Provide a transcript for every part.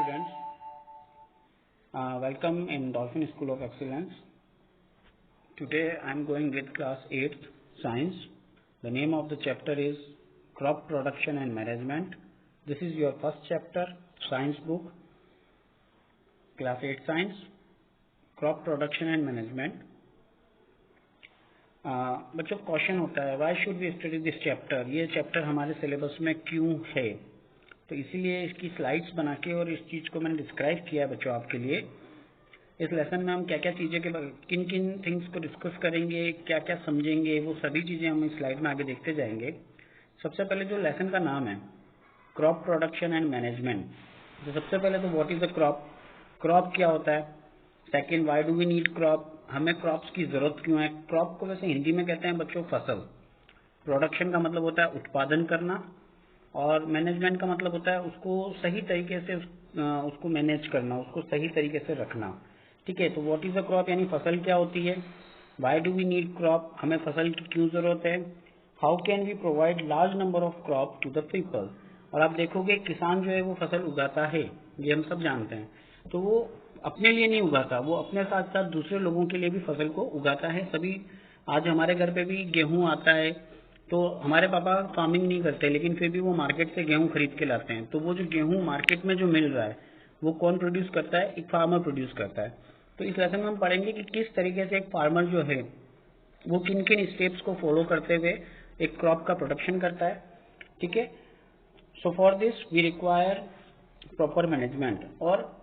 students, welcome in Dolphin School of Excellence. Today I am going with class 8th science. The name of the chapter is crop production and management. This is your first chapter, science book, class 8 science, crop production and management. बच्चों question होता है why should we study this chapter, ये chapter हमारे syllabus में क्यों है। तो इसीलिए इसकी स्लाइड्स बना के और इस चीज़ को मैंने डिस्क्राइब किया है बच्चों आपके लिए। इस लेसन में हम क्या क्या चीज़ें के किन किन थिंग्स को डिस्कस करेंगे, क्या क्या समझेंगे, वो सभी चीज़ें हम इस स्लाइड में आगे देखते जाएंगे। सबसे पहले जो लेसन का नाम है क्रॉप प्रोडक्शन एंड मैनेजमेंट, तो सबसे पहले तो what is the crop, crop क्या होता है। Second, why do we need crop, हमें क्रॉप्स की जरूरत क्यों है। क्रॉप को वैसे हिंदी में कहते हैं बच्चों फसल। प्रोडक्शन का मतलब होता है उत्पादन करना, और मैनेजमेंट का मतलब होता है उसको सही तरीके से उसको मैनेज करना, उसको सही तरीके से रखना। ठीक है, तो व्हाट इज द क्रॉप यानी फसल क्या होती है। Why do we need crop, हमें फसल की क्यों जरूरत है। How can we provide large number of crop to the people, और आप देखोगे किसान जो है वो फसल उगाता है, ये हम सब जानते हैं। तो वो अपने लिए नहीं उगाता, वो अपने साथ साथ दूसरे लोगों के लिए भी फसल को उगाता है। सभी आज हमारे घर पे भी गेहूं आता है, तो हमारे पापा फार्मिंग नहीं करते लेकिन फिर भी वो मार्केट से गेहूं खरीद के लाते हैं। तो वो जो गेहूं मार्केट में जो मिल रहा है वो कौन प्रोड्यूस करता है, एक फार्मर प्रोड्यूस करता है। तो इस लेसन में हम पढ़ेंगे कि किस तरीके से एक फार्मर जो है वो किन किन स्टेप्स को फॉलो करते हुए एक क्रॉप का प्रोडक्शन करता है। ठीक है, so for this we require proper management, और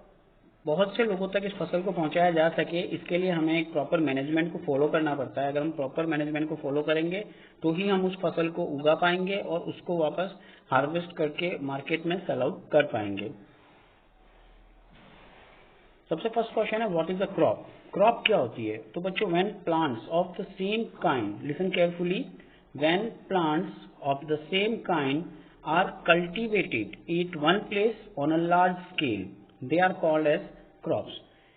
बहुत से लोगों तक इस फसल को पहुंचाया जा सके इसके लिए हमें एक प्रॉपर मैनेजमेंट को फॉलो करना पड़ता है। अगर हम प्रॉपर मैनेजमेंट को फॉलो करेंगे तो ही हम उस फसल को उगा पाएंगे और उसको वापस हार्वेस्ट करके मार्केट में सेल आउट कर पाएंगे। सबसे फर्स्ट क्वेश्चन है what is the crop. Crop क्या होती है। तो बच्चों when plants of the same kind, listen carefully, when plants of the same kind are cultivated at one place on a large scale they are called as crops.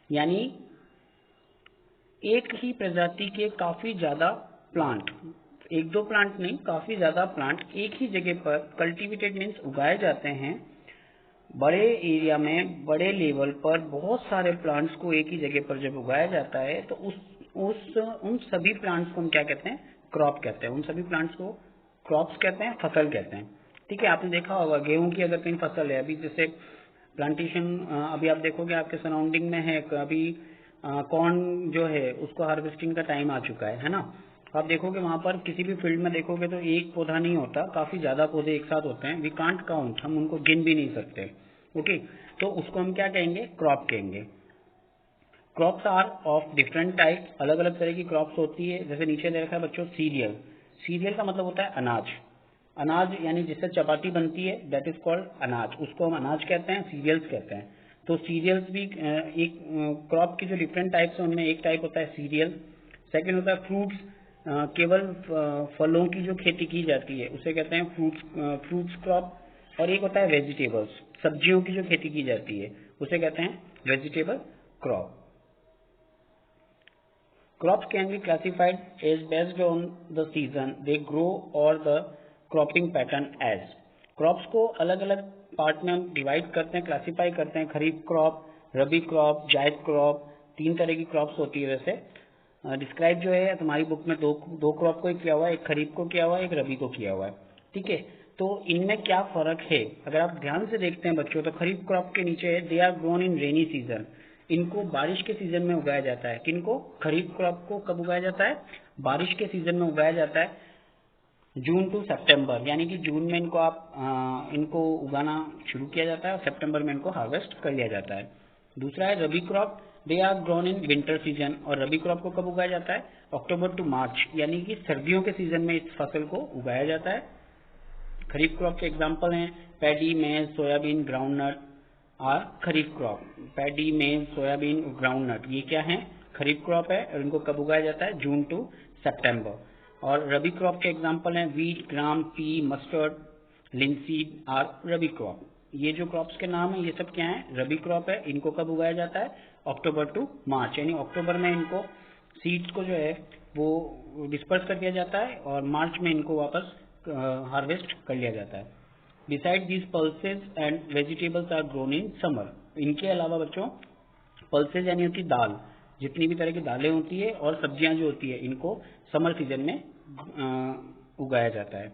यानी एक ही प्रजाति के काफी ज्यादा प्लांट, एक दो प्लांट नहीं, काफी ज्यादा प्लांट एक ही जगह पर कल्टीवेटेड मीन्स उगाए जाते हैं। बड़े एरिया में बड़े लेवल पर बहुत सारे प्लांट्स को एक ही जगह पर जब उगाया जाता है तो उन सभी प्लांट्स को हम क्या कहते हैं, क्रॉप कहते हैं। उन सभी प्लांट्स को क्रॉप्स कहते हैं, फसल कहते हैं। ठीक है, आपने देखा होगा गेहूं की अगर कहीं फसल है, अभी जैसे प्लांटेशन अभी आप देखोगे आपके सराउंडिंग में है, अभी कॉर्न जो है उसको हार्वेस्टिंग का टाइम आ चुका है ना। आप देखोगे वहां पर किसी भी फील्ड में देखोगे तो एक पौधा नहीं होता, काफी ज्यादा पौधे एक साथ होते हैं। वी कांट काउंट, हम उनको गिन भी नहीं सकते। ओके, तो उसको हम क्या कहेंगे, क्रॉप कहेंगे। Crops are of different type, अलग अलग तरह की क्रॉप्स होती है। जैसे नीचे दे रखा है बच्चों सीरियल, सीरियल का मतलब होता है अनाज। अनाज यानी जिससे चपाती बनती है दैट इज कॉल्ड अनाज, उसको हम अनाज कहते हैं, सीरियल्स कहते हैं। तो सीरियल्स भी एक क्रॉप की जो डिफरेंट टाइप्स है उनमें एक टाइप होता है सीरियल। सेकंड होता है फ्रूट्स, केवल फलों की जो खेती की जाती है उसे कहते हैं फ्रूट्स क्रॉप। और एक होता है वेजिटेबल्स, सब्जियों की जो खेती की जाती है उसे कहते हैं vegetable crop. Crops can be classified as based on the season they grow or the cropping pattern as. Crops को अलग अलग पार्ट में हम डिवाइड करते हैं, क्लासीफाई करते हैं। खरीफ क्रॉप, रबी क्रॉप, जायद क्रॉप, तीन तरह की क्रॉप्स होती है। वैसे डिस्क्राइब जो है तुम्हारी बुक में दो क्रॉप को किया हुआ है, एक खरीफ को किया हुआ है, एक रबी को किया हुआ है। ठीक है, तो इनमें क्या फर्क है अगर आप ध्यान से देखते हैं बच्चों, तो खरीफ क्रॉप के नीचे है they are grown in rainy season, इनको बारिश के सीजन में उगाया जाता है। किनको, खरीफ क्रॉप को कब उगाया जाता है, बारिश के सीजन में उगाया जाता है, जून टू सितंबर। यानी कि जून में इनको उगाना शुरू किया जाता है और सितंबर में इनको हार्वेस्ट कर लिया जाता है। दूसरा है rabi crop, they are grown in winter season, और रबी क्रॉप को कब उगाया जाता है, अक्टूबर टू मार्च, यानी कि सर्दियों के सीजन में इस फसल को उगाया जाता है। खरीफ क्रॉप के एग्जाम्पल हैं पैडी, मेज, सोयाबीन, ग्राउंडनट और खरीफ क्रॉप। पैडी, मेज, सोयाबीन, ग्राउंडनट, ये क्या है, खरीफ क्रॉप है और इनको कब उगाया जाता है, जून टू सितंबर। और रबी क्रॉप के एग्जाम्पल हैं वीट, ग्राम, पी, मस्टर्ड, लिंसीड और रबी क्रॉप। ये जो क्रॉप्स के नाम है ये सब क्या है, रबी क्रॉप है। इनको कब उगाया जाता है, अक्टूबर टू मार्च, यानी अक्टूबर में इनको सीड्स को जो है वो डिस्पर्स कर दिया जाता है और मार्च में इनको वापस हार्वेस्ट कर लिया जाता है। Besides these pulses and vegetables are grown in summer. इनके अलावा बच्चों पल्सेज यानी होती दाल, जितनी भी तरह की दालें होती है और सब्जियां जो होती है, इनको समर सीजन में उगाया जाता है।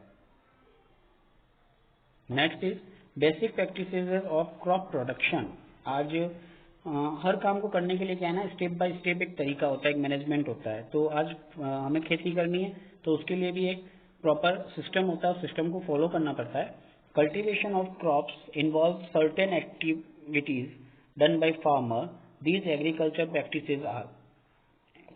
Next is basic practices of crop production. आज हर काम को करने के लिए क्या है ना, स्टेप बाय स्टेप एक तरीका होता है, एक मैनेजमेंट होता है। तो आज हमें खेती करनी है तो उसके लिए भी एक प्रॉपर सिस्टम होता है, सिस्टम को फॉलो करना पड़ता है। Cultivation of crops involve certain activities done by farmer. These agriculture practices are,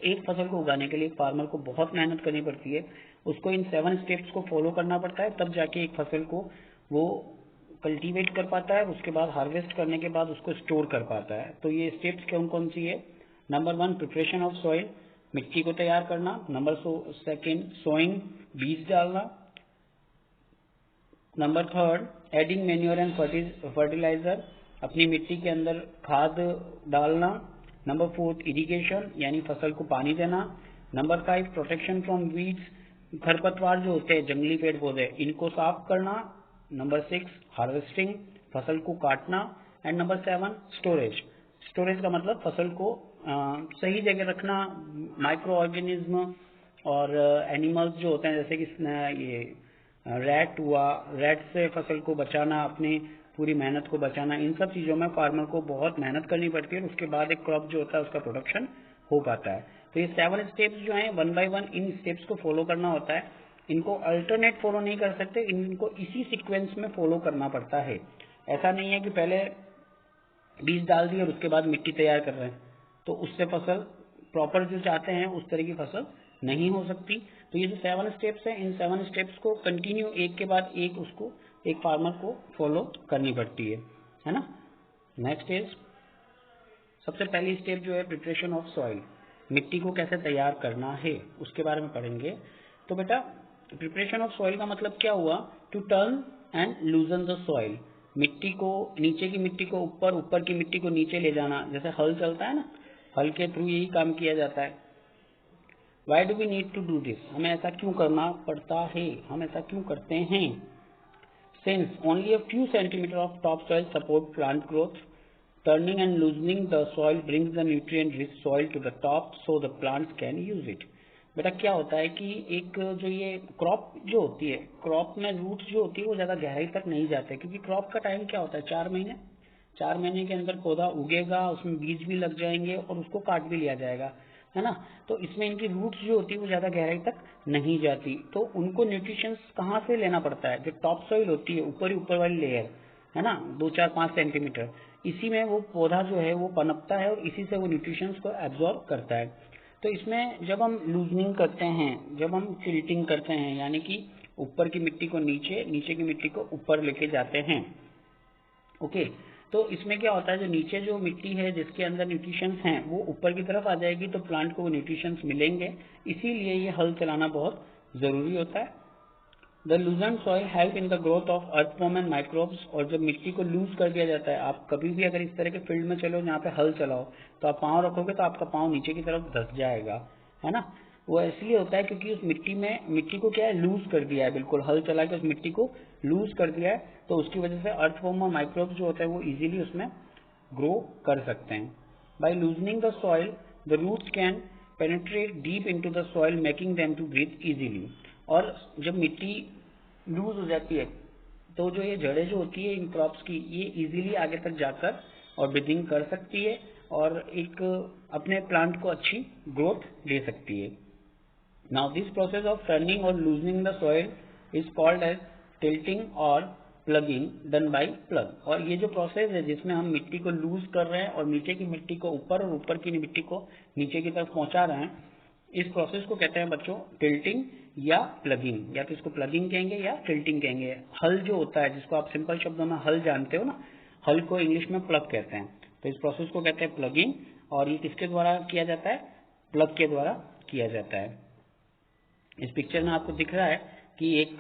एक फसल को उगाने के लिए फार्मर को बहुत मेहनत करनी पड़ती है, उसको इन 7 स्टेप्स को फॉलो करना पड़ता है, तब जाके एक फसल को वो कल्टीवेट कर पाता है, उसके बाद हार्वेस्ट करने के बाद उसको स्टोर कर पाता है। तो ये स्टेप्स कौन कौन सी है? नंबर 1 प्रिपरेशन ऑफ सॉइल, मिट्टी को तैयार करना। नंबर 2 सोइंग, बीज डालना। Number 3 adding manure and fertiliser, अपनी मिट्टी के अंदर खाद डालना। नंबर 4 इरिगेशन, यानी फसल को पानी देना। नंबर 5 प्रोटेक्शन फ्रॉम वीड्स, खरपतवार जो होते हैं, जंगली पेड़ पौधे, इनको साफ करना। नंबर 6 हार्वेस्टिंग, फसल को काटना। And number 7 storage. स्टोरेज का मतलब फसल को सही जगह रखना, माइक्रो ऑर्गेनिज्म और एनिमल्स जो होते हैं, जैसे कि ये रैट हुआ, रैट से फसल को बचाना, अपनी पूरी मेहनत को बचाना, इन सब चीजों में फार्मर को बहुत मेहनत करनी पड़ती है और उसके बाद एक क्रॉप जो होता है उसका प्रोडक्शन हो पाता है। तो ये 7 स्टेप्स जो हैं 1 बाय 1 इन स्टेप्स को फॉलो करना होता है। इनको अल्टरनेट फॉलो नहीं कर सकते, इनको इसी सीक्वेंस में फॉलो करना पड़ता है। ऐसा नहीं है कि पहले बीज डाल दिए और उसके बाद मिट्टी तैयार कर रहे हैं, तो उससे फसल प्रॉपर जो चाहते हैं उस तरह की फसल नहीं हो सकती। तो ये जो 7 स्टेप्स हैं, इन 7 स्टेप्स को कंटिन्यू एक के बाद एक उसको एक फार्मर को फॉलो करनी पड़ती है ना। नेक्स्ट इज सबसे पहली स्टेप जो है प्रिपरेशन ऑफ सॉइल, मिट्टी को कैसे तैयार करना है उसके बारे में पढ़ेंगे। तो बेटा प्रिपरेशन ऑफ सॉइल का मतलब क्या हुआ? To turn and loosen the soil, मिट्टी को, नीचे की मिट्टी को ऊपर, ऊपर की मिट्टी को नीचे ले जाना। जैसे हल चलता है ना, हल के थ्रू यही काम किया जाता है। Why do we need to do this, हमें ऐसा क्यों करना पड़ता है, हम ऐसा क्यों करते हैं? Since only a few centimetre of top soil support plant growth, turning and loosening the soil brings the nutrient rich soil to the top so the plants can use it। बेटा क्या होता है कि एक जो ये क्रॉप जो होती है, क्रॉप में रूट्स जो होती है वो ज्यादा गहराई तक नहीं जाते, क्योंकि क्रॉप का टाइम क्या होता है 4 महीने। 4 महीने के अंदर पौधा उगेगा, उसमें बीज भी लग जाएंगे और उसको काट भी लिया जाएगा, है ना। तो इसमें इनकी रूट्स जो होती है वो ज्यादा गहराई तक नहीं जाती, तो उनको न्यूट्रिशंस कहाँ से लेना पड़ता है? जो टॉप सॉइल होती है, ऊपर वाली लेयर है ना, 2, 4, 5 सेंटीमीटर, इसी में वो पौधा जो है वो पनपता है और इसी से वो न्यूट्रिशंस को एब्जॉर्ब करता है। तो इसमें जब हम लूजनिंग करते हैं, जब हम टिल्टिंग करते हैं, यानी कि ऊपर की मिट्टी को नीचे, नीचे की मिट्टी को ऊपर लेके जाते हैं, ओके, तो इसमें क्या होता है, जो नीचे जो मिट्टी है जिसके अंदर न्यूट्रिशंस हैं वो ऊपर की तरफ आ जाएगी, तो प्लांट को वो न्यूट्रिशंस मिलेंगे। इसीलिए ये हल चलाना बहुत जरूरी होता है। The लूजन soil help in the growth of earthworm and microbes, और जब मिट्टी को लूज कर दिया जाता है, आप कभी भी अगर इस तरह के फील्ड में चलो जहाँ पे हल चलाओ, तो आप पाँव रखोगे तो आपका पाँव नीचे की तरफ धस जाएगा, है ना। वो इसलिए होता है क्योंकि उस मिट्टी को क्या है, लूज कर दिया है, बिल्कुल हल चला के उस मिट्टी को लूज कर दिया है, तो उसकी वजह से अर्थवॉर्म और माइक्रोब्स जो होते हैं वो इजीली उसमें ग्रो कर सकते हैं। By loosening the soil the roots can penetrate deep into the soil making them to breathe easily. और जब मिट्टी लूज हो जाती है तो जो ये जड़ें जो होती है इन क्रॉप्स की, ये इजीली आगे तक जाकर और ब्रीदिंग कर सकती है और एक अपने प्लांट को अच्छी ग्रोथ दे सकती है। Now this process of turning और loosening the soil is called as tilling और प्लगिंग डन बाय प्लग। और ये जो प्रोसेस है जिसमें हम मिट्टी को लूज कर रहे हैं और नीचे की मिट्टी को ऊपर और ऊपर की मिट्टी को नीचे की तरफ पहुंचा रहे हैं, इस प्रोसेस को कहते हैं बच्चों टिल्टिंग या प्लगिंग, या तो इसको प्लगिंग कहेंगे या टिल्टिंग कहेंगे। हल जो होता है, जिसको आप सिंपल शब्दों में हल जानते हो ना, हल को इंग्लिश में प्लग कहते हैं, तो इस प्रोसेस को कहते हैं प्लगिंग। और ये किसके द्वारा किया जाता है? प्लग के द्वारा किया जाता है। इस पिक्चर में आपको दिख रहा है कि एक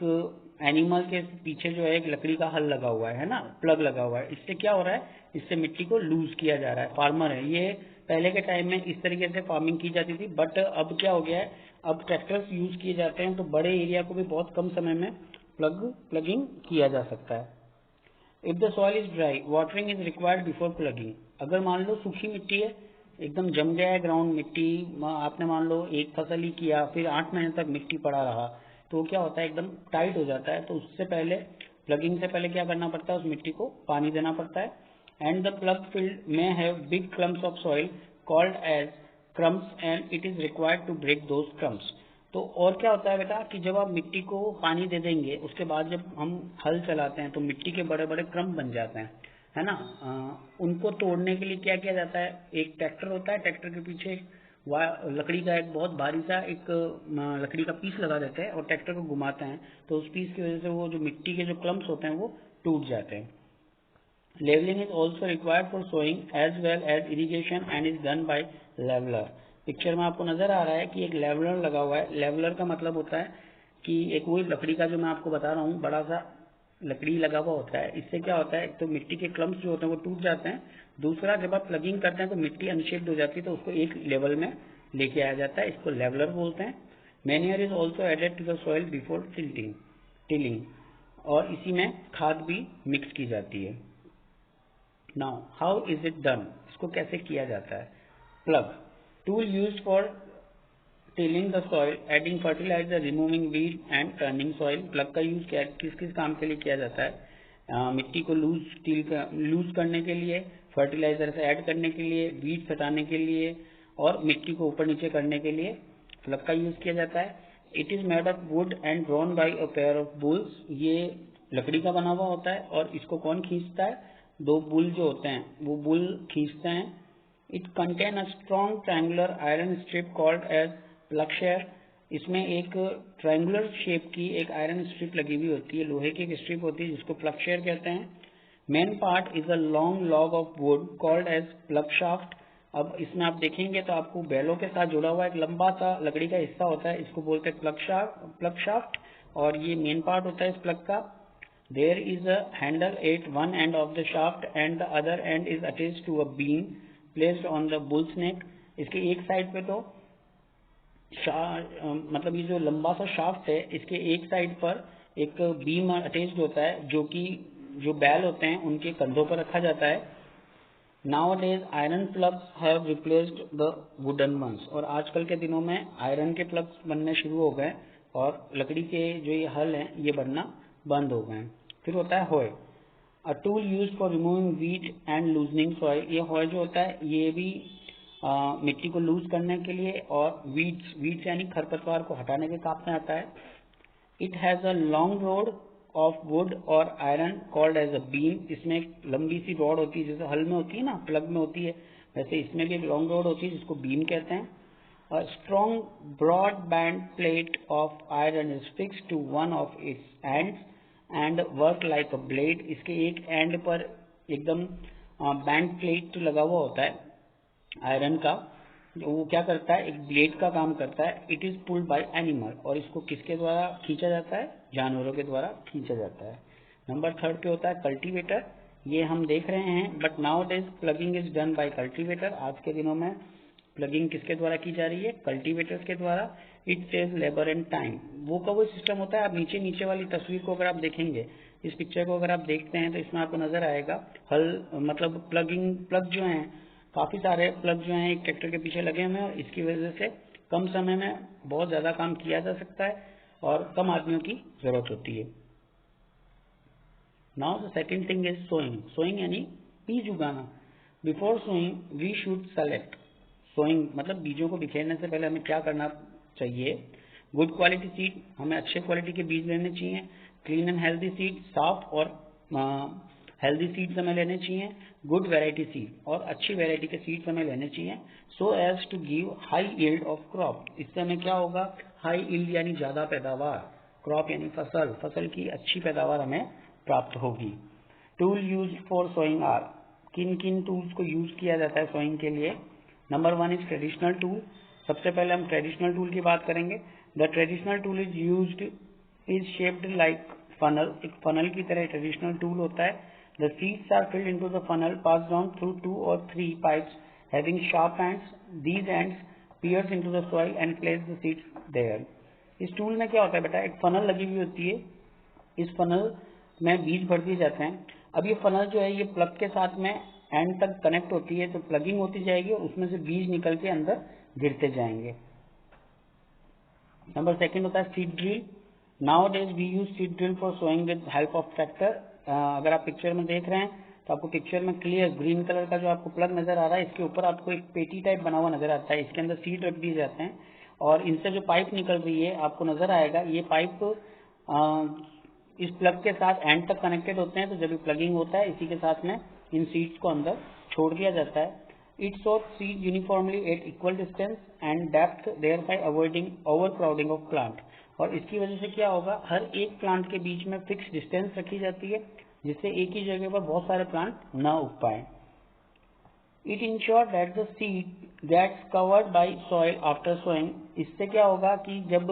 एनिमल के पीछे जो है एक लकड़ी का हल लगा हुआ है ना, प्लग लगा हुआ है। इससे क्या हो रहा है, इससे मिट्टी को लूज किया जा रहा है। फार्मर है ये, पहले के टाइम में इस तरीके से फार्मिंग की जाती थी, बट अब क्या हो गया है, अब ट्रैक्टर्स यूज किए जाते हैं, तो बड़े एरिया को भी बहुत कम समय में प्लगिंग किया जा सकता है। If the soil is dry watering is required before plugging. अगर मान लो सूखी मिट्टी है, एकदम जम गया है ग्राउंड मिट्टी, आपने मान लो एक फसल ही किया, फिर 8 महीने तक मिट्टी पड़ा रहा, तो क्या होता है एकदम टाइट हो जाता है। तो उससे पहले प्लगिंग से पहले क्या करना पड़ता है, उस मिट्टी को पानी देना पड़ता है। एंड द प्लग फील्ड में have big clumps of soil called as crumbs and it is required to break those crumbs. तो और क्या होता है बेटा कि जब आप मिट्टी को पानी दे देंगे, उसके बाद जब हम हल चलाते हैं तो मिट्टी के बड़े बड़े क्रम्प बन जाते हैं, है ना। उनको तोड़ने के लिए क्या किया जाता है, एक ट्रैक्टर होता है, ट्रैक्टर के पीछे लकड़ी का एक बहुत भारी सा एक लकड़ी का पीस लगा देते हैं और ट्रैक्टर को घुमाते हैं, तो उस पीस की वजह से वो जो मिट्टी के जो क्लम्प्स होते हैं वो टूट जाते हैं। Levelling is also required for sowing as well as irrigation and is done by leveller. Picture में आपको नजर आ रहा है कि एक लेवलर लगा हुआ है। लेवलर का मतलब होता है कि एक वही लकड़ी का जो मैं आपको बता रहा हूँ, बड़ा सा लकड़ी लगा हुआ होता है। इससे क्या होता है, तो मिट्टी के क्लम्प्स जो होते हैं वो टूट जाते हैं। दूसरा, जब आप प्लगिंग करते हैं तो मिट्टी अनशेप्ड हो जाती है, तो उसको एक लेवल में लेके आया जाता है, इसको लेवलर बोलते हैं। Manure is also added to the soil before tilling, और इसी में खाद भी मिक्स की जाती है। Now how is it done, इसको कैसे किया जाता है। Plough tool used for tilling the soil, adding fertiliser, removing weed and turning soil. Plough का यूज किस किस काम के लिए किया जाता है, मिट्टी को लूज करने के लिए, फर्टिलाइजर से ऐड करने के लिए, वीड हटाने के लिए और मिट्टी को ऊपर नीचे करने के लिए प्लग का यूज किया जाता है। It is made of would and drawn by a pair of bulls. ये लकड़ी का बना हुआ होता है और इसको कौन खींचता है, दो बुल जो होते हैं वो बुल खींचते हैं। It contain a strong triangular iron strip called as ploughshare. इसमें एक ट्रायंगुलर शेप की एक आयरन स्ट्रिप लगी हुई होती है, लोहे की एक स्ट्रिप होती है जिसको प्लगशेयर कहते हैं। Main part is a long log of wood called as plough shaft. अब इसमें आप देखेंगे तो आपको बैलों के साथ जुड़ा हुआ एक लंबा सा लकड़ी का हिस्सा होता है, इसको बोलते हैं प्लग शाफ्ट, और ये मेन पार्ट होता है इस प्लग का। There is a handle at one end of the shaft and the other end is attached to a beam placed on the bull's neck. इसके एक साइड पे तो मतलब ये जो लंबा सा शाफ्ट है, इसके एक साइड पर एक बीम अटैच्ड होता है जो कि जो बैल होते हैं उनके कंधों पर रखा जाता है। Nowadays iron plugs have replaced the wooden ones। और आजकल के दिनों में आयरन के प्लग्स बनने शुरू हो गए और लकड़ी के जो ये हल हैं ये बनना बंद हो गए। फिर होता है होय, a tool use for removing weed and loosening soil. ये होय जो होता है ये भी मिट्टी को लूज करने के लिए और वीड्स यानी खरपतवार को हटाने के काम में आता है। It has a long rod of wood और iron called as a beam. इसमें एक लंबी सी रॉड होती है, जैसे हल में होती है ना, प्लग में होती है, वैसे इसमें भी एक लॉन्ग रोड होती है जिसको बीम कहते हैं। A strong broad band plate of iron is fixed to one of its ends and work like a blade। इसके एक एंड पर एकदम बैंड प्लेट लगा हुआ होता है आयरन का, वो क्या करता है, एक ब्लेड का काम करता है। It is pulled bye animal, और इसको किसके द्वारा खींचा जाता है, जानवरों के द्वारा खींचा जाता है। नंबर 3 पे होता है कल्टीवेटर। ये हम देख रहे हैं, but now days plugging is done bye cultivator. आज के दिनों में प्लगिंग किसके द्वारा की जा रही है, कल्टीवेटर्स के द्वारा। It saves labour and time. वो का वो सिस्टम होता है, आप नीचे वाली तस्वीर को अगर आप देखेंगे, इस पिक्चर को अगर आप देखते हैं तो इसमें आपको नजर आएगा हल मतलब प्लग जो हैं, काफी सारे प्लग जो हैं एक ट्रैक्टर के पीछे लगे हुए हैं, और इसकी वजह से कम समय में बहुत ज्यादा काम किया जा सकता है और कम आदमियों की जरूरत होती है। Now the second thing is sowing. Sowing यानी बीज उगाना। Before sowing we should select. Sowing मतलब बीजों को बिखेरने से पहले हमें क्या करना चाहिए, गुड क्वालिटी सीड, हमें अच्छे क्वालिटी के बीज लेने चाहिए। क्लीन एंड हेल्दी सीड, साफ और हेल्दी सीड्स हमें लेने चाहिए। गुड वैरायटी सीड, और अच्छी वैरायटी के सीड्स हमें लेने चाहिए। So as to give high yield of crop. इससे हमें क्या होगा, हाई यील्ड यानी ज्यादा पैदावार, क्रॉप यानी फसल की अच्छी पैदावार हमें प्राप्त होगी। Tool use for sowing are. किन किन टूल्स को यूज किया जाता है सोइंग के लिए। Number 1 is traditional tool. सबसे पहले हम ट्रेडिशनल टूल की बात करेंगे। The traditional tool is shaped like funnel. एक फनल की तरह ट्रेडिशनल टूल होता है। The seeds are filled into the funnel, pass down through 2 or 3 pipes having sharp ends. These ends pierce into the soil and place the seeds there. इस टूल में क्या होता है बेटा, एक फनल लगी हुई होती है, इस फनल में बीज भर दिए जाते हैं अब ये फनल जो है ये प्लग के साथ में एंड तक कनेक्ट होती है, तो प्लगिंग होती जाएगी और उसमें से बीज निकल के अंदर गिरते जाएंगे। नंबर सेकंड होता है seed drill. Nowadays we use seed drill for sowing with help of tractor. अगर आप पिक्चर में देख रहे हैं तो आपको पिक्चर में क्लियर ग्रीन कलर का जो आपको प्लग नजर आ रहा है, इसके ऊपर आपको एक पेटी टाइप बना हुआ नजर आता है, इसके अंदर सीड रख दिए जाते हैं और इनसे जो पाइप निकल रही है आपको नजर आएगा, ये पाइप इस प्लग के साथ एंड तक कनेक्टेड होते हैं। तो जब भी प्लगिंग होता है इसी के साथ में इन सीड्स को अंदर छोड़ दिया जाता है। इट सोर्स seed uniformly at equal distance and depth, thereby avoiding overcrowding of plant. और इसकी वजह से क्या होगा, हर एक प्लांट के बीच में फिक्स डिस्टेंस रखी जाती है जिससे एक ही जगह पर बहुत सारे प्लांट न उग पाए। It ensure that the seed gets covered by soil after sowing. इससे क्या होगा कि जब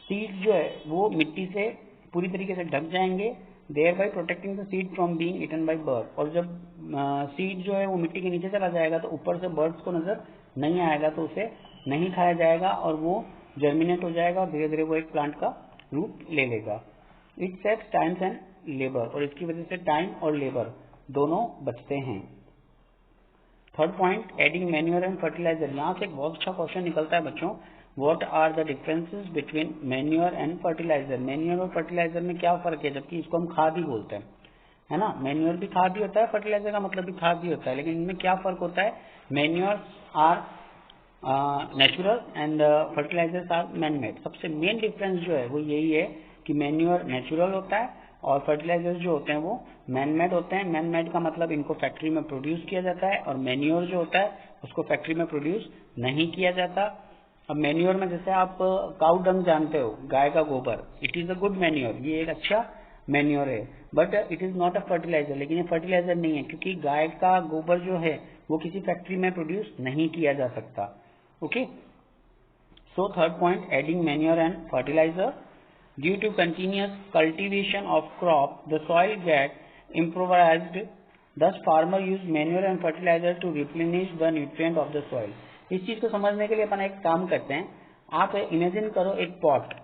सीड जो है वो मिट्टी से पूरी तरीके से ढक जाएंगे, thereby protecting the seed from being eaten by bird. और जब सीड जो है वो मिट्टी के नीचे चला जाएगा तो ऊपर से बर्ड्स को नजर नहीं आएगा, तो उसे नहीं खाया जाएगा और वो जर्मिनेट हो जाएगा और धीरे धीरे वो एक प्लांट का रूप ले लेगा। It saves times and labour, और इसकी वजह से टाइम और लेबर दोनों बचते हैं। Third point, adding manure and fertiliser. यहाँ से एक बहुत अच्छा क्वेश्चन निकलता है बच्चों, what are the differences between manure and fertiliser. Manure और फर्टिलाइजर में क्या फर्क है, जबकि इसको हम खाद ही बोलते हैं, है ना। मैन्योर भी खाद ही होता है, फर्टिलाइजर का मतलब भी खाद ही होता है, लेकिन इनमें क्या फर्क होता है। Manure are natural and fertilisers are man made. सबसे मेन डिफरेंस जो है वो यही है कि मैन्योर नेचुरल होता है और फर्टिलाइजर्स जो होते हैं वो मैन मेड होते हैं। मैन मेड का मतलब इनको फैक्ट्री में प्रोड्यूस किया जाता है और मैन्योर जो होता है उसको फैक्ट्री में प्रोड्यूस नहीं किया जाता। अब मैन्योर में जैसे आप काउ डंग जानते हो, गाय का गोबर, it is a good manure, ये एक अच्छा मैन्योर है, but it is not a fertiliser. लेकिन ये फर्टिलाइजर नहीं है क्योंकि गाय का गोबर जो है वो किसी फैक्ट्री में प्रोड्यूस नहीं किया जा सकता। Okay, so third point, adding manure and fertiliser. Due to continuous cultivation of crop, the soil gets impoverished. Thus, farmer use manure and fertilizer to replenish the nutrient of the soil. इस चीज को समझने के लिए अपन एक काम करते हैं, आप इमेजिन करो एक पॉट,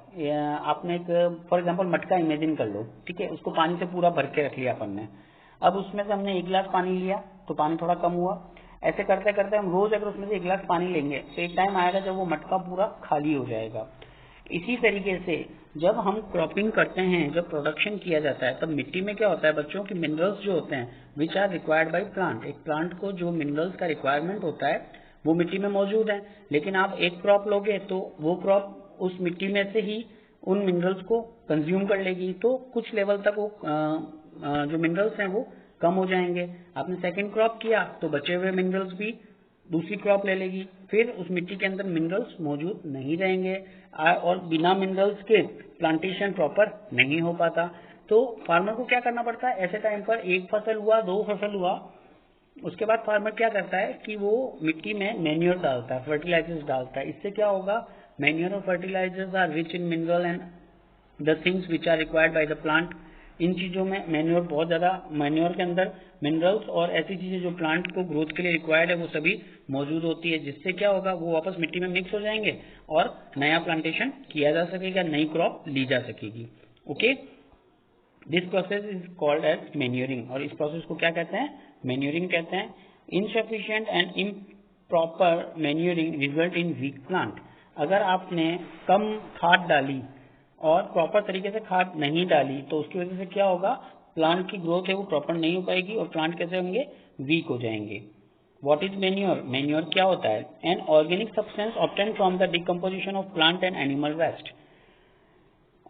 आपने एक फॉर एग्जांपल मटका इमेजिन कर लो, ठीक है, उसको पानी से पूरा भर के रख लिया अपन ने। अब उसमें से हमने 1 गिलास पानी लिया तो पानी थोड़ा कम हुआ। ऐसे करते करते हम रोज अगर उसमें से 1 गिलास पानी लेंगे तो एक टाइम आएगा जब वो मटका पूरा खाली हो जाएगा। इसी तरीके से जब हम क्रॉपिंग करते हैं, जब प्रोडक्शन किया जाता है, तब मिट्टी में क्या होता है बच्चों की मिनरल्स जो होते हैं which are required by plant. एक प्लांट को जो मिनरल्स का रिक्वायरमेंट होता है वो मिट्टी में मौजूद है, लेकिन आप एक क्रॉप लोगे तो वो क्रॉप उस मिट्टी में से ही उन मिनरल्स को कंज्यूम कर लेगी, तो कुछ लेवल तक वो जो मिनरल्स हैं वो कम हो जाएंगे। आपने सेकेंड क्रॉप किया तो बचे हुए मिनरल्स भी दूसरी क्रॉप ले लेगी, फिर उस मिट्टी के अंदर मिनरल्स मौजूद नहीं रहेंगे और बिना मिनरल्स के प्लांटेशन प्रॉपर नहीं हो पाता। तो फार्मर को क्या करना पड़ता है, ऐसे टाइम पर 1 फसल हुआ, 2 फसल हुआ, उसके बाद फार्मर क्या करता है कि वो मिट्टी में मैन्योर डालता है, फर्टिलाइजर्स डालता है। इससे क्या होगा, मैन्योर और fertilisers are rich in mineral and the things which are required by the plant. इन चीजों में मैन्योर बहुत ज्यादा, मैन्योर के अंदर मिनरल्स और ऐसी चीजें जो प्लांट को ग्रोथ के लिए रिक्वायर्ड है वो सभी मौजूद होती है, जिससे क्या होगा वो वापस मिट्टी में मिक्स हो जाएंगे और नया प्लांटेशन किया जा सकेगा, नई क्रॉप ली जा सकेगी। Okay, this process is called as manuring, और इस प्रोसेस को क्या कहते हैं, मैन्योरिंग कहते हैं। Insufficient and improper manuring result in weak plant. अगर आपने कम खाद डाली और प्रॉपर तरीके से खाद नहीं डाली तो उसकी वजह से क्या होगा, प्लांट की ग्रोथ है वो प्रॉपर नहीं हो पाएगी और प्लांट कैसे होंगे, वीक हो जाएंगे। व्हाट इज मैन्योर, मैन्योर क्या होता है, an organic substance obtain from the decomposition of plant and animal waste.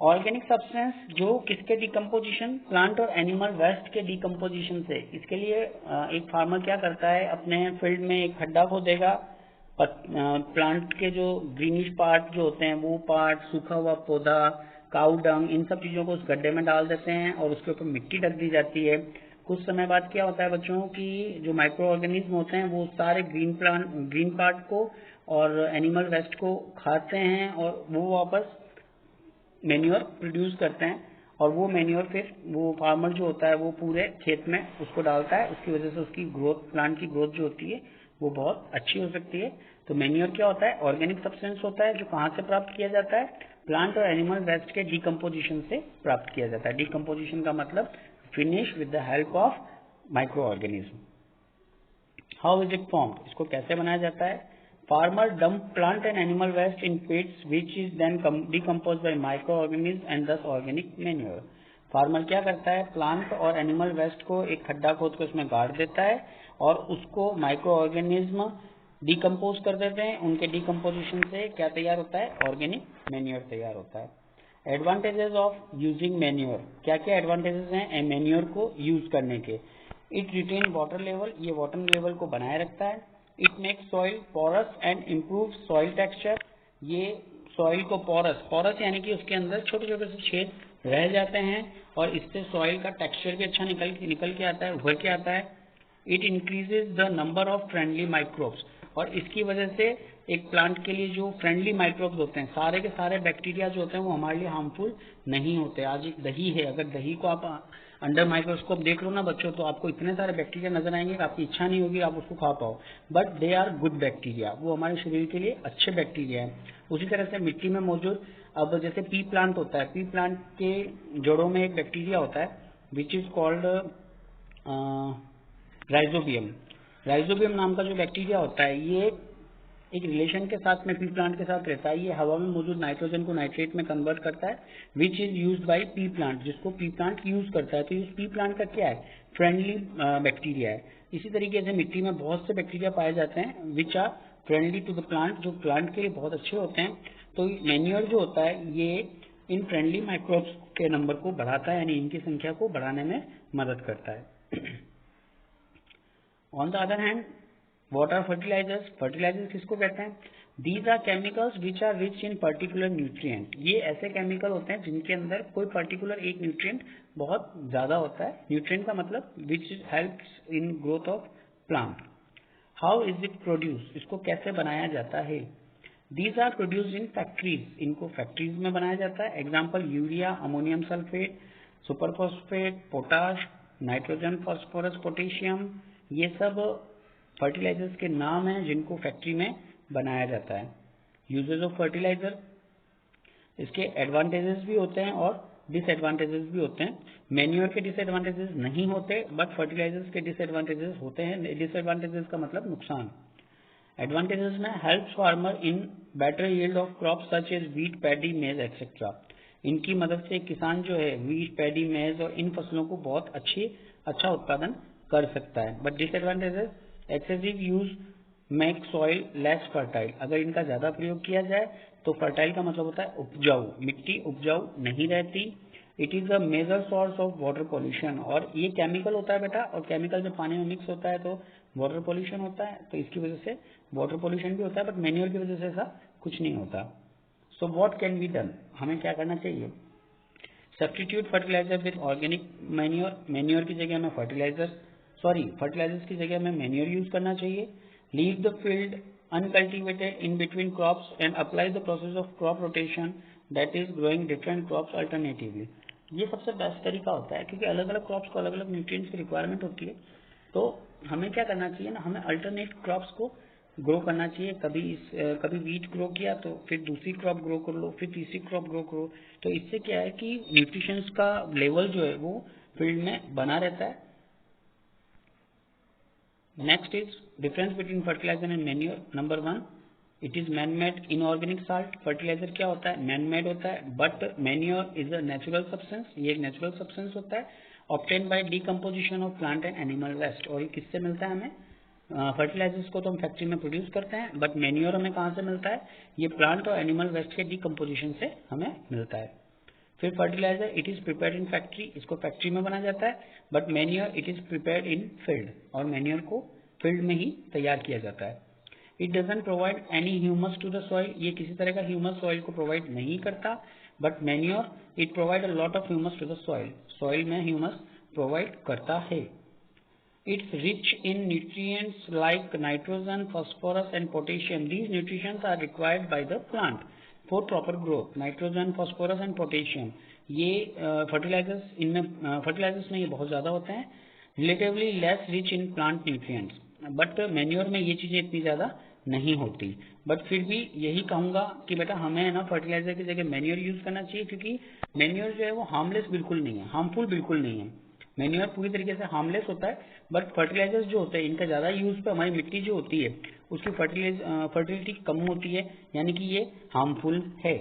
Organic substance जो किसके डिकम्पोजिशन, प्लांट और एनिमल वेस्ट के डिकम्पोजिशन से। इसके लिए एक फार्मर क्या करता है, अपने फील्ड में एक खड्डा खोदेगा, प्लांट के जो ग्रीनिश पार्ट जो होते हैं वो पार्ट, सूखा हुआ पौधा, काऊ डंग, इन सब चीजों को उस गड्ढे में डाल देते हैं और उसके ऊपर मिट्टी ढक दी जाती है। कुछ समय बाद क्या होता है बच्चों की जो माइक्रो ऑर्गेनिज्म होते हैं वो सारे ग्रीन पार्ट को और एनिमल वेस्ट को खाते हैं और वो वापस मैन्योर प्रोड्यूस करते हैं और वो मैन्योर फिर वो फार्मर जो होता है वो पूरे खेत में उसको डालता है। उसकी वजह से उसकी ग्रोथ, प्लांट की ग्रोथ जो होती है वो बहुत अच्छी हो सकती है। तो मैन्योर क्या होता है, ऑर्गेनिक सब्सटेंस होता है जो कहाँ से प्राप्त किया जाता है, प्लांट और एनिमल वेस्ट के डिकम्पोजिशन से प्राप्त किया जाता है। डिकम्पोजिशन का मतलब finish with the help of microorganism. How is it formed, इसको कैसे बनाया जाता है? Farmer dump plant and animal waste in pits which is then decompose by microorganism and thus organic manure. Farmer क्या करता है, plant और animal waste को एक खड्डा खोद के उसमें गाड़ देता है और उसको माइक्रो ऑर्गेनिज्म डिकम्पोज कर देते हैं। उनके डिकम्पोजिशन से क्या तैयार होता है? ऑर्गेनिक मैन्योर तैयार होता है। एडवांटेजेस ऑफ यूजिंग मैन्योर, क्या क्या एडवांटेजेस हैं मैन्योर को यूज करने के? इट रिटेन वाटर लेवल, ये वाटर लेवल को बनाए रखता है। It makes soil porous and improve soil texture, ये सॉइल को पोरस यानी कि उसके अंदर छोटे छोटे से छेद रह जाते हैं और इससे सॉइल का टेक्सचर भी अच्छा निकल के आता है, उभर के आता है। It increases the number of friendly microbes, और इसकी वजह से एक प्लांट के लिए जो फ्रेंडली माइक्रोब्स होते हैं, सारे के सारे बैक्टीरिया जो होते हैं वो हमारे लिए हार्मफुल नहीं होते। आज एक दही है, अगर दही को आप अंडर माइक्रोस्कोप देख लो ना बच्चों, तो आपको इतने सारे बैक्टीरिया नजर आएंगे कि आपकी इच्छा नहीं होगी आप उसको खा पाओ, but they are good bacteria, वो हमारे शरीर के लिए अच्छे बैक्टीरिया हैं। उसी तरह से मिट्टी में मौजूद, अब जैसे पी प्लांट होता है, पी प्लांट के जड़ों में एक बैक्टीरिया होता है which is called rhizobium. Rhizobium नाम का जो बैक्टीरिया होता है ये एक रिलेशन के साथ में पी प्लांट के साथ रहता है। ये हवा में मौजूद नाइट्रोजन को नाइट्रेट में कन्वर्ट करता है, which is used by P plant, जिसको पी प्लांट यूज करता है। तो इस पी प्लांट का क्या है? फ्रेंडली बैक्टीरिया है। इसी तरीके से मिट्टी में बहुत से बैक्टीरिया पाए जाते हैं which are friendly to the plant, जो प्लांट के लिए बहुत अच्छे होते हैं। तो मैन्योर जो होता है ये इन फ्रेंडली माइक्रोब्स के नंबर को बढ़ाता है, यानी इनकी संख्या को बढ़ाने में मदद करता है। On the other hand, what are fertilizers? Fertilizers किसको कहते हैं? These are chemicals which are rich in particular nutrient. ये ऐसे केमिकल होते हैं जिनके अंदर कोई पर्टिकुलर एक न्यूट्रिएंट बहुत ज्यादा होता है। न्यूट्रिएंट का मतलब which helps in growth of plant. How is it produced? इसको कैसे बनाया जाता है? These are produced in factories. इनको फैक्ट्रीज में बनाया जाता है। Example urea, ammonium sulphate, super phosphate, potash, nitrogen, phosphorus, potassium, ये सब फर्टिलाइजर्स के नाम हैं जिनको फैक्ट्री में बनाया जाता है। यूजेज ऑफ फर्टिलाइजर, इसके एडवांटेजेस भी होते हैं और डिसएडवांटेजेस भी होते हैं। मैन्योर के डिसएडवांटेजेस नहीं होते, बट फर्टिलाइजर्स के डिसएडवांटेजेस होते हैं। डिसएडवांटेजेस का मतलब नुकसान। एडवांटेजेस में helps farmer in better yield of crop such as wheat, paddy, maize etcetera. इनकी मदद से किसान जो है व्हीट, पैडी, मेज और इन फसलों को बहुत अच्छा उत्पादन कर सकता है। But disadvantages, excessive use make soil less fertile. अगर इनका ज्यादा प्रयोग किया जाए तो फर्टाइल का मतलब होता है उपजाऊ, मिट्टी उपजाऊ नहीं रहती। It is a major source of water pollution, और ये केमिकल होता है बेटा, और केमिकल जब पानी में मिक्स होता है तो वाटर पॉल्यूशन होता है, तो इसकी वजह से वाटर पॉल्यूशन भी होता है, बट मैन्योर की वजह से ऐसा कुछ नहीं होता। So what can be done, हमें क्या करना चाहिए? Substitute fertiliser with organic manure, manure की जगह में फर्टिलाइजर्स की जगह में मैन्योर यूज करना चाहिए। Leave the field uncultivated in between crops and apply the process of crop rotation, that is growing different crops alternatively. ये सबसे बेस्ट तरीका होता है, क्योंकि अलग अलग क्रॉप्स को अलग अलग न्यूट्रिएंट्स की रिक्वायरमेंट होती है। तो हमें क्या करना चाहिए ना, हमें अल्टरनेट क्रॉप्स को ग्रो करना चाहिए। कभी वीट ग्रो किया तो फिर दूसरी क्रॉप ग्रो कर लो, फिर तीसरी क्रॉप ग्रो करो। तो इससे क्या है कि न्यूट्रिशंस का लेवल जो है वो फील्ड में बना रहता है। Next is difference between fertiliser and manure. Number 1, it is man made inorganic salt. Fertiliser क्या होता है? मैन मेड होता है, but manure is a natural substance, ये एक नेचुरल सब्सटेंस होता है, obtain by decomposition of plant and animal waste. और ये किससे मिलता है हमें? फर्टिलाइजर्स को तो हम फैक्ट्री में प्रोड्यूस करते हैं, बट मैन्योर हमें कहाँ से मिलता है? ये प्लांट और एनिमल वेस्ट के डीकम्पोजिशन से हमें मिलता है। फिर fertiliser, it is prepared in factory, इसको फैक्ट्री में बनाया जाता है, but manure it is prepared in field, और मैन्योर को फील्ड में ही तैयार किया जाता है। It doesn't provide any humus to the soil, ये किसी तरह का ह्यूमस सॉइल को प्रोवाइड नहीं करता, but manure it provide a lot of humus to the soil, soil में ह्यूमस प्रोवाइड करता है। It's rich in nutrients like nitrogen, phosphorus and potassium. These nutrients are required by the plant for proper growth. Nitrogen, phosphorus and potassium. ये fertilisers में ये बहुत ज्यादा होते हैं। Relatively less rich in plant nutrients. But manure में ये चीजें इतनी ज्यादा नहीं होती। बट फिर भी यही कहूंगा कि बेटा हमें ना फर्टिलाइजर की जगह मैन्योर यूज करना चाहिए, क्योंकि मैन्योर जो है वो हार्मलेस बिल्कुल नहीं है, हार्मफुल बिल्कुल नहीं है। मैन्योर पूरी तरीके से हार्मलेस होता है, बट फर्टिलाइजर्स जो होते हैं इनका ज़्यादा यूज़ पे हमारी मिट्टी जो होती है उसकी फर्टिलिटी कम होती है, यानी कि ये हार्मफुल है।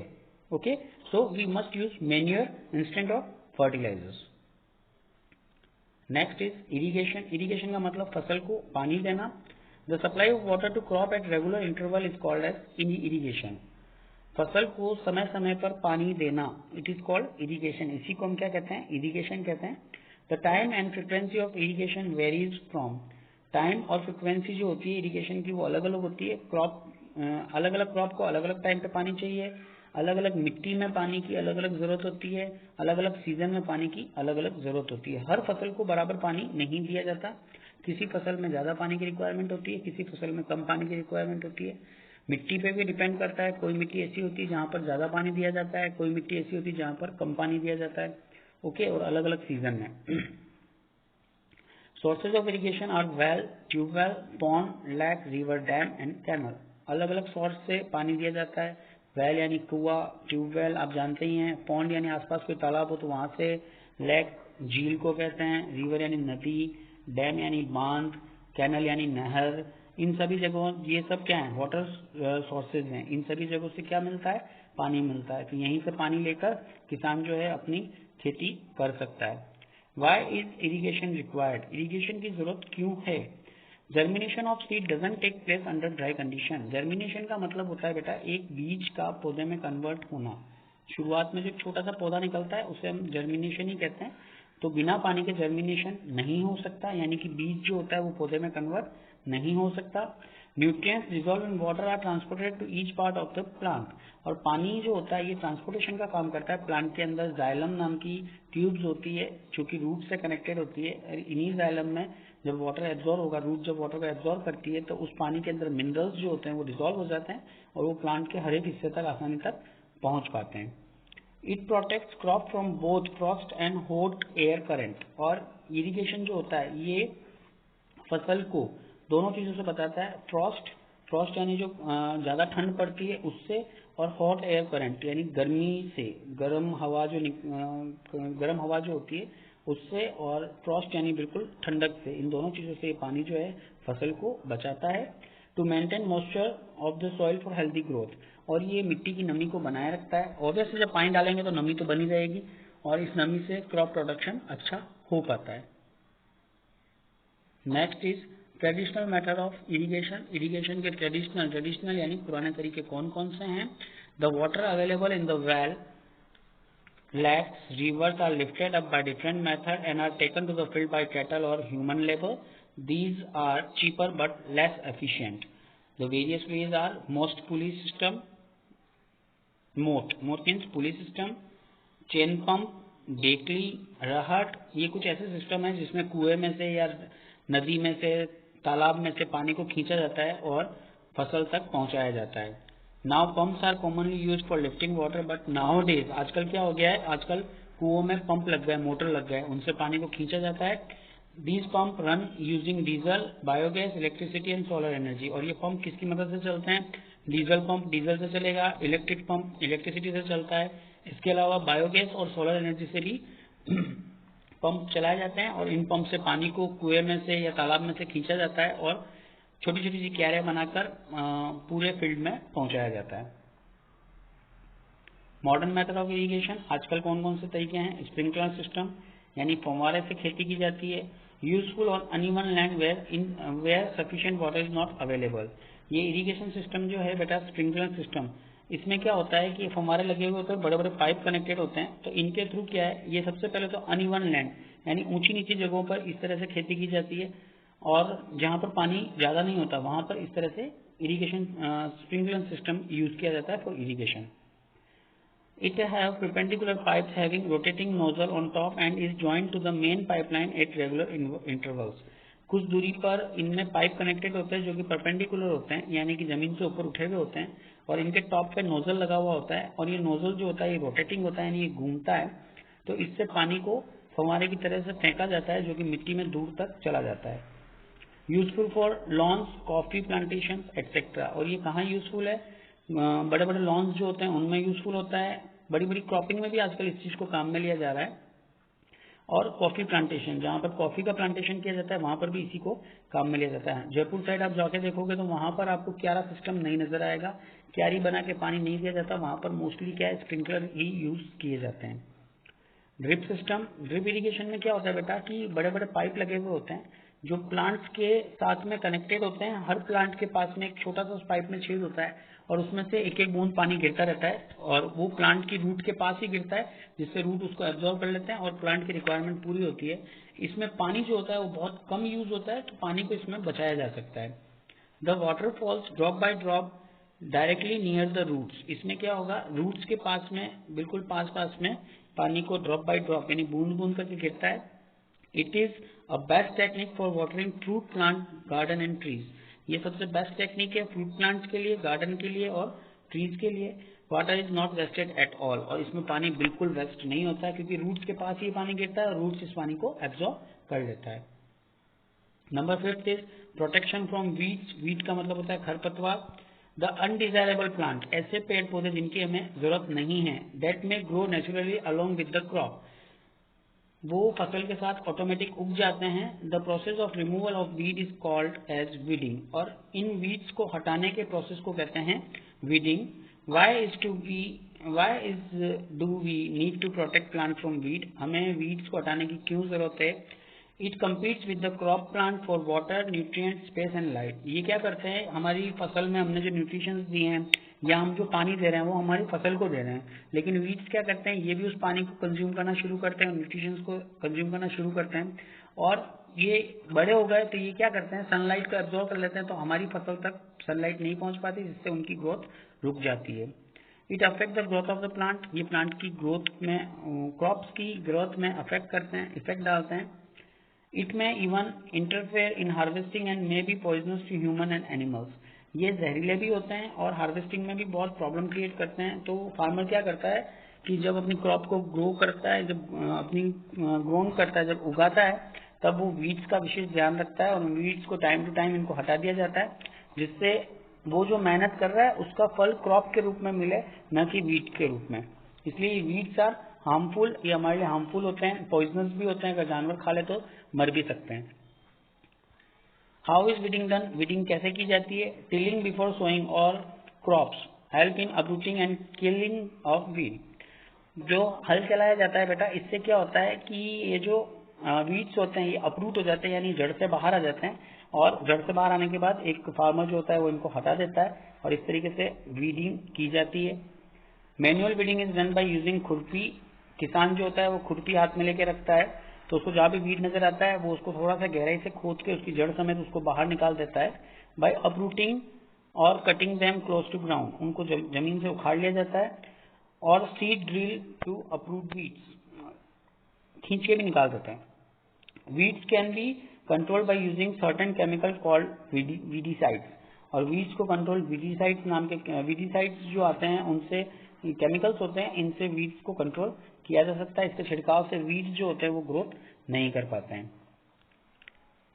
Okay, so we must use manure instead of fertilisers. Next is irrigation. Irrigation का मतलब फसल को पानी देना। The supply of water to crop at regular interval is called as irrigation. फसल को समय समय पर पानी देना, इट इज कॉल्ड इरिगेशन। इसी को हम क्या कहते हैं, इरिगेशन कहते हैं। The time and frequency of irrigation varies from, time और फ्रिक्वेंसी जो होती है इरिगेशन की वो अलग अलग होती है। अलग अलग क्रॉप को अलग अलग टाइम पे पानी चाहिए, अलग अलग मिट्टी में पानी की अलग अलग जरूरत होती है, अलग अलग सीजन में पानी की अलग अलग जरूरत होती है। हर फसल को बराबर पानी नहीं दिया जाता, किसी फसल में ज्यादा पानी की रिक्वायरमेंट होती है, किसी फसल में कम पानी की रिक्वायरमेंट होती है। मिट्टी पे भी डिपेंड करता है, कोई मिट्टी ऐसी होती है जहाँ पर ज्यादा पानी दिया जाता है, कोई मिट्टी ऐसी होती है जहाँ पर कम पानी दिया जाता है। ओके, और अलग अलग सीजन में। Sources of irrigation are well, tube well, pond, lake, river, dam and canal. अलग अलग सोर्स से पानी दिया जाता है। वेल यानी कुआं, ट्यूबवेल आप जानते ही हैं, पॉन्ड यानी आसपास कोई तालाब हो तो वहां से, लेक झील को कहते हैं, रिवर यानी नदी, डैम यानी बांध, कैनल यानी नहर। इन सभी जगहों, ये सब क्या है, वाटर सोर्सेज हैं। इन सभी जगहों से क्या मिलता है, पानी मिलता है। तो यहीं से पानी लेकर किसान जो है अपनी खेती कर सकता है। Why is irrigation required? Irrigation की जरूरत क्यों है? Germination of seed doesn't take place under dry condition. Germination का मतलब होता है बेटा एक बीज का पौधे में कन्वर्ट होना। शुरुआत में जो छोटा सा पौधा निकलता है उसे हम जर्मिनेशन ही कहते हैं। तो बिना पानी के जर्मिनेशन नहीं हो सकता, यानी कि बीज जो होता है वो पौधे में कन्वर्ट नहीं हो सकता। Nutrients dissolve in water are transported to each part of the plant. और पानी जो होता है ये ट्रांसपोर्टेशन का काम करता है। प्लांट के अंदर जाइलम नाम की ट्यूब्स होती है जो कि रूट से कनेक्टेड होती है। इन्हीं जाइलम में जब वाटर एब्जॉर्ब होगा, रूट जब वाटर को एब्जॉर्ब करती है तो उस पानी के अंदर मिनरल्स जो होते हैं वो डिसॉल्व हो जाते हैं और वो प्लांट के हर एक हिस्से तक आसानी तक पहुंच पाते हैं। It protects crop from both Frost and hot air current. और इरिगेशन जो होता है ये फसल को दोनों चीजों से बचाता है। फ्रॉस्ट यानी जो ज्यादा ठंड पड़ती है उससे, और हॉट एयर करंट यानी गर्मी से, गर्म हवा जो होती है उससे, और फ्रॉस्ट यानी बिल्कुल ठंडक से। इन दोनों चीजों से पानी जो है फसल को बचाता है। To maintain moisture of the soil for healthy growth. और ये मिट्टी की नमी को बनाए रखता है। ऑब्वियसली जब पानी डालेंगे तो नमी तो बनी रहेगी और इस नमी से क्रॉप प्रोडक्शन अच्छा हो पाता है। Next is traditional method of irrigation. Irrigation के ट्रेडिशनल यानी पुराने तरीके कौन कौन से हैं। The water available in the well, lakes, rivers are lifted up by different method and are taken to the field by cattle or human labor. These are cheaper but less efficient. The various ways are most pulley system, moat means pulley system, chain pump, बेकली, रहट। ये कुछ ऐसे system है जिसमें कुएं में से या नदी में से, तालाब में से पानी को खींचा जाता है और फसल तक पहुंचाया जाता है। Now pumps are commonly use for lifting water, but nowadays आजकल क्या हो गया है, आजकल कुओं में पंप लग गए, मोटर लग गए, उनसे पानी को खींचा जाता है। These pump run using diesel, biogas, electricity and solar energy. और ये पंप किसकी मदद से चलते हैं, डीजल पंप डीजल से चलेगा, इलेक्ट्रिक पंप इलेक्ट्रिसिटी से चलता है। इसके अलावा बायोगैस और सोलर एनर्जी से भी पंप चलाए जाते हैं और इन पंप से पानी को कुएं में से या तालाब में से खींचा जाता है और छोटी छोटी सी क्यारियां बनाकर पूरे फील्ड में पहुंचाया जाता है। मॉडर्न मेथड ऑफ इरिगेशन, आजकल कौन कौन से तरीके हैं। स्प्रिंकलर सिस्टम यानी फव्वारे से खेती की जाती है। Useful on uneven land where sufficient water is not available. ये इरिगेशन सिस्टम जो है बेटा स्प्रिंकलर सिस्टम, इसमें क्या होता है कि फव्वारे लगे हुए होते हैं, बड़े बड़े पाइप कनेक्टेड होते हैं, तो इनके थ्रू क्या है, ये सबसे पहले तो अनइवन लैंड यानी ऊंची नीची जगहों पर इस तरह से खेती की जाती है और जहां पर पानी ज्यादा नहीं होता वहां पर इस तरह से इरिगेशन स्प्रिंकलर सिस्टम यूज किया जाता है for irrigation. It have perpendicular pipes having rotating nozzle on top and is joined to the main pipeline at regular intervals. कुछ दूरी पर इनमें पाइप कनेक्टेड होते हैं जो कि परपेंडिकुलर होते हैं, यानी कि जमीन से ऊपर उठे हुए होते हैं, और इनके टॉप पे नोजल लगा हुआ होता है और ये नोजल जो होता है ये रोटेटिंग होता है यानी ये घूमता है, तो इससे पानी को फव्वारे की तरह से फेंका जाता है जो कि मिट्टी में दूर तक चला जाता है। Useful for lawns, coffee plantation etcetera. और ये कहाँ यूजफुल है, बड़े बड़े लॉन्स जो होते हैं उनमें यूजफुल होता है। बड़ी बड़ी क्रॉपिंग में भी आजकल इस चीज को काम में लिया जा रहा है। और कॉफी प्लांटेशन, जहाँ पर कॉफी का प्लांटेशन किया जाता है वहाँ पर भी इसी को काम में लिया जाता है। जयपुर साइड आप जाके देखोगे तो वहाँ पर आपको क्यारा सिस्टम नहीं नजर आएगा, क्यारी बना के पानी नहीं दिया जाता, वहाँ पर मोस्टली क्या है, स्प्रिंकलर ही यूज किए जाते हैं। ड्रिप सिस्टम, ड्रिप इरिगेशन में क्या होता है बेटा कि बड़े बड़े पाइप लगे हुए होते हैं जो प्लांट्स के साथ में कनेक्टेड होते हैं। हर प्लांट के पास में एक छोटा सा उस पाइप में छेद होता है और उसमें से एक एक बूंद पानी गिरता रहता है और वो प्लांट की रूट के पास ही गिरता है, जिससे रूट उसको एब्जॉर्ब कर लेते हैं और प्लांट की रिक्वायरमेंट पूरी होती है। इसमें पानी जो होता है वो बहुत कम यूज होता है, तो पानी को इसमें बचाया जा सकता है। The water falls drop by drop directly near the roots, इसमें क्या होगा, रूट्स के पास में, बिल्कुल पास पास में पानी को ड्रॉप बाय ड्रॉप यानी बूंद बूंद करके गिरता है। It is a best technique for watering fruit plant, garden and trees, ये सबसे बेस्ट टेक्निक है फ्रूट प्लांट्स के लिए, गार्डन के लिए और ट्रीज के लिए। Water is not wasted at all, और इसमें पानी बिल्कुल वेस्ट नहीं होता है क्योंकि रूट्स के पास ही पानी गिरता है और रूट्स इस पानी को एब्जॉर्ब कर लेता है। Number 5 is protection from weeds, weed का मतलब होता है खरपतवार। द अनडिजायरेबल प्लांट, ऐसे पेड़ पौधे जिनकी हमें जरूरत नहीं है, that may grow naturally along with the crop, वो फसल के साथ ऑटोमेटिक उग जाते हैं। The process of removal of weed is called as weeding, और इन वीड्स को हटाने के प्रोसेस को कहते हैं weeding. Why do we need to protect plant from weed, हमें वीड्स को हटाने की क्यों जरूरत है। It competes with the crop plant for water, nutrient, space and light, ये क्या करते हैं, हमारी फसल में हमने जो न्यूट्रिशंस दिए हैं या हम जो पानी दे रहे हैं वो हमारी फसल को दे रहे हैं, लेकिन वीड्स क्या करते हैं, ये भी उस पानी को कंज्यूम करना शुरू करते हैं, न्यूट्रिशंस को कंज्यूम करना शुरू करते हैं, और ये बड़े हो गए तो ये क्या करते हैं, सनलाइट को एब्जॉर्ब कर लेते हैं, तो हमारी फसल तक सनलाइट नहीं पहुंच पाती, जिससे उनकी ग्रोथ रुक जाती है। It affect the growth of the plant, ये प्लांट की ग्रोथ में, क्रॉप्स की ग्रोथ में अफेक्ट करते हैं, इफेक्ट डालते हैं। It may even interfere in harvesting and may be poisonous to human and animals, ये जहरीले भी होते हैं और हार्वेस्टिंग में भी बहुत प्रॉब्लम क्रिएट करते हैं। तो फार्मर क्या करता है कि जब अपनी क्रॉप को ग्रो करता है, जब अपनी ग्रोन करता है, जब उगाता है, तब वो वीड्स का विशेष ध्यान रखता है और वीड्स को टाइम टू टाइम इनको हटा दिया जाता है, जिससे वो जो मेहनत कर रहा है उसका फल क्रॉप के रूप में मिले, न कि वीड के रूप में। इसलिए वीड्स आर हार्मफुल, ये हमारे लिए हार्मफुल होते हैं, पॉइजनस भी होते हैं, अगर जानवर खा ले तो मर भी सकते हैं। How is weeding done, weeding कैसे की जाती है। टिलिंग बिफोर सोइंग और crops help in uprooting and killing of weed, जो हल चलाया जाता है बेटा, इससे क्या होता है कि ये जो वीड्स होते हैं ये अपरूट हो जाते हैं, यानी जड़ से बाहर आ जाते हैं, और जड़ से बाहर आने के बाद एक फार्मर जो होता है वो इनको हटा देता है और इस तरीके से वीडिंग की जाती है। Manual weeding is done by using खुरपी, किसान जो होता है वो खुरपी हाथ में लेके रखता है, तो उसको जहाँ भी वीड नजर आता है वो उसको थोड़ा सा गहराई से खोद के उसकी जड़ समेत उसको बाहर निकाल देता है। बाय अपरूटिंग और cutting them close to ground, उनको जमीन से उखाड़ लिया जाता है, और seed drill to uproot weeds, खींच के भी निकाल देते हैं। Weeds can be controlled by using certain chemical called weedicides, और वीड्स को कंट्रोल वीडीसाइड्स नाम के वीडीसाइड्स जो आते हैं उनसे, केमिकल्स होते हैं, इनसे वीड्स को कंट्रोल किया जा सकता है। इसके छिड़काव से वीड्स जो होते हैं वो ग्रोथ नहीं कर पाते हैं।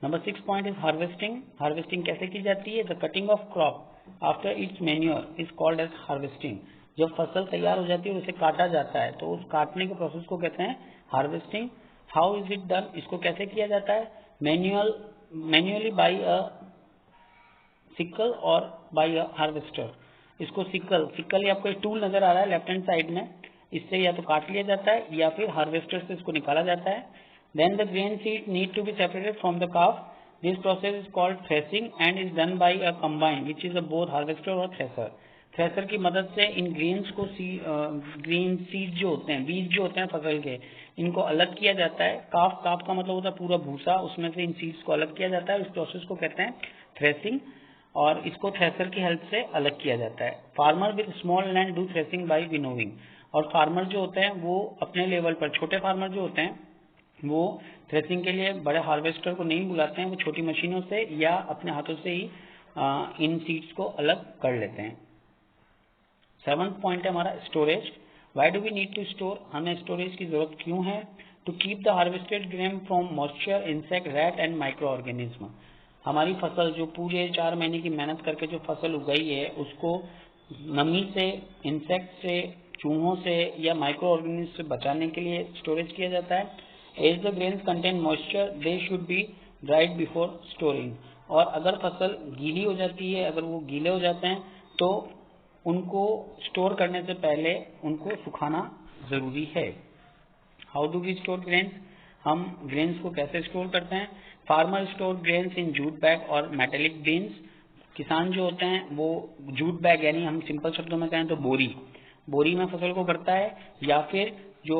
Number 6 point is harvesting, harvesting कैसे की जाती है। The cutting of crop after its manure is called as harvesting, जब फसल तैयार हो जाती है उसे काटा जाता है तो उस काटने के प्रोसेस को कहते हैं harvesting. How is it done, इसको कैसे किया जाता है। मैन्युअली बाई अ सिकल और बाई अ हार्वेस्टर, इसको सिकल या आपको एक टूल नजर आ रहा है लेफ्ट हैंड साइड में, इससे या तो काट लिया जाता है या फिर हार्वेस्टर से इसको निकाला जाता है। Then the grain seed need to be separated from the chaff, this process is called threshing and is done by a combine which is a both harvester और थ्रेसर। थ्रेसर की मदद से इन ग्रेन्स को ग्रीन सीड जो होते हैं, बीज जो होते हैं फसल के, इनको अलग किया जाता है। काफ का मतलब होता है पूरा भूसा, उसमें से इन सीड्स को अलग किया जाता है, इस प्रोसेस को कहते हैं थ्रेसिंग, और इसको थ्रेसर की हेल्प से अलग किया जाता है। Farmer with small land do threshing by winnowing, और फार्मर जो होते हैं वो अपने लेवल पर, छोटे फार्मर जो होते हैं वो थ्रेसिंग के लिए बड़े हार्वेस्टर को नहीं बुलाते हैं, वो छोटी मशीनों से या अपने हाथों से ही इन सीड्स को अलग कर लेते हैं। 7th पॉइंट है हमारा storage. Why do we need to store, हमें स्टोरेज की जरूरत क्यों है। To keep the harvested grain from moisture, insect, rat and micro organism, हमारी फसल जो पूरे 4 महीने की मेहनत करके जो फसल उगाई है उसको नमी से, इंसेक्ट से, चूहों से या माइक्रो ऑर्गेनिज्म से बचाने के लिए स्टोरेज किया जाता है। As the grains contain moisture they should be dried before storing. और अगर फसल गीली हो जाती है, अगर वो गीले हो जाते हैं तो उनको स्टोर करने से पहले उनको सुखाना जरूरी है। How do we store grains? हम ग्रेन्स को कैसे स्टोर करते हैं? Farmer store grains in jute bag और मेटेलिक बीन्स। किसान जो होते हैं वो जूट बैग यानी हम सिंपल शब्दों में कहें तो बोरी में फसल को भरता है, या फिर जो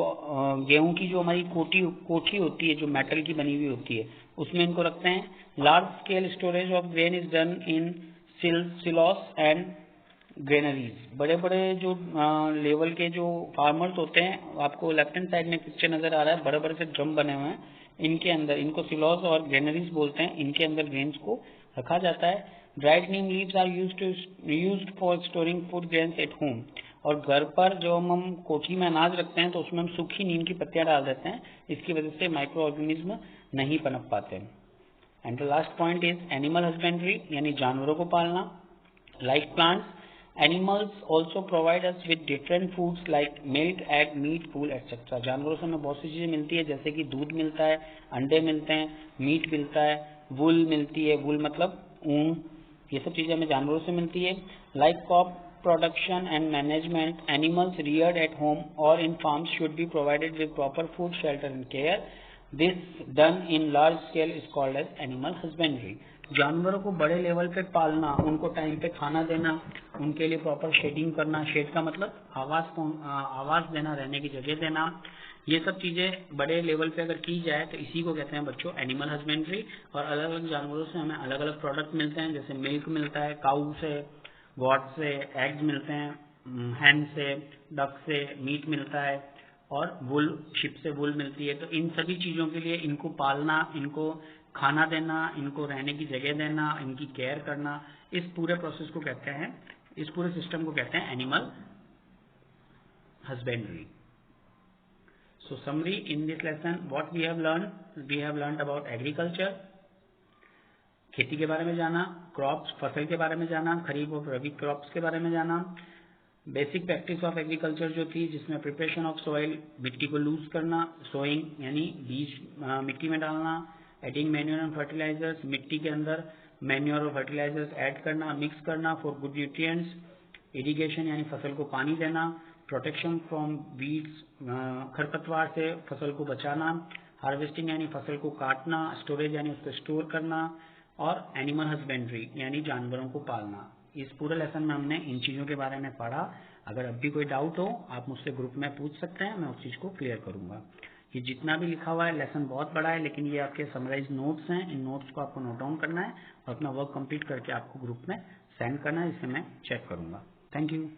गेहूं की जो हमारी कोठी होती है जो मेटल की बनी हुई होती है उसमें इनको रखते हैं। Large scale storage of grain is done in silos and granaries. बड़े बड़े जो लेवल के जो फार्मर्स होते हैं, आपको लेफ्ट हैंड साइड में पिक्चर नजर आ रहा है, बड़े बड़े से ड्रम बने हुए हैं, इनके अंदर इनको सिलोस और ग्रेनरीज बोलते हैं, इनके अंदर ग्रेन्स को रखा जाता है। Dried neem leaves are used for storing food grains at home. और घर पर जो हम कोठी में अनाज रखते हैं तो उसमें हम सूखी नीम की पत्तियां डाल देते हैं, इसकी वजह से माइक्रो ऑर्गेनिज्म नहीं पनप पाते। And the last point is animal husbandry, यानी जानवरों को पालना। Like plants, animals also provide us with different foods like milk, egg, meat, wool etcetera. जानवरों से हमें बहुत सी चीजें मिलती है, जैसे कि दूध मिलता है, अंडे मिलते हैं, मीट मिलता है, वूल मिलती है, वूल मतलब ऊन, ये सब चीजें हमें जानवरों से मिलती है। Like crop production and management, animals reared at home or in farms should be provided with proper food, shelter and care. This done in large scale is called as animal husbandry. जानवरों को बड़े level पे पालना, उनको time पे खाना देना, उनके लिए प्रॉपर शेडिंग करना, शेड का मतलब आवास देना, रहने की जगह देना, ये सब चीजें बड़े लेवल पे अगर की जाए तो इसी को कहते हैं बच्चों एनिमल हस्बेंड्री। और अलग अलग जानवरों से हमें अलग अलग प्रोडक्ट मिलते हैं, जैसे मिल्क मिलता है काऊ से, गॉड से, एग्स मिलते हैं हैन से, डक से, मीट मिलता है, और वुल, शिप से वुल मिलती है। तो इन सभी चीजों के लिए इनको पालना, इनको खाना देना, इनको रहने की जगह देना, इनकी केयर करना, इस पूरे प्रोसेस को कहते हैं, इस पूरे सिस्टम को कहते हैं animal husbandry. So summary in this lesson what we have learn about agriculture, खेती के बारे में जाना, क्रॉप्स फसल के बारे में जाना, खरीफ और रबी क्रॉप्स के बारे में जाना, बेसिक प्रैक्टिस ऑफ एग्रीकल्चर जो थी जिसमें प्रिपरेशन ऑफ सॉइल, मिट्टी को लूज करना, सोइंग यानी बीज मिट्टी में डालना, एडिंग मैन्योर एंड फर्टिलाइजर्स, मिट्टी के अंदर मैन्योर और फर्टिलाइजर्स ऐड करना, मिक्स करना फॉर गुड न्यूट्रिएंट्स, इरिगेशन यानी फसल को पानी देना, प्रोटेक्शन फ्रॉम वीड्स खरपतवार से फसल को बचाना, हार्वेस्टिंग यानी फसल को काटना, स्टोरेज यानी उसको स्टोर करना, और एनिमल हस्बेंड्री यानी जानवरों को पालना। इस पूरे लेसन में हमने इन चीजों के बारे में पढ़ा। अगर अब भी कोई डाउट हो आप मुझसे ग्रुप में पूछ सकते हैं, मैं उस चीज को क्लियर करूंगा। ये जितना भी लिखा हुआ है लेसन बहुत बड़ा है, लेकिन ये आपके समराइज नोट्स हैं, इन नोट्स को आपको नोट डाउन करना है और अपना वर्क कंप्लीट करके आपको ग्रुप में सेंड करना है, जिसे मैं चेक करूंगा। Thank you.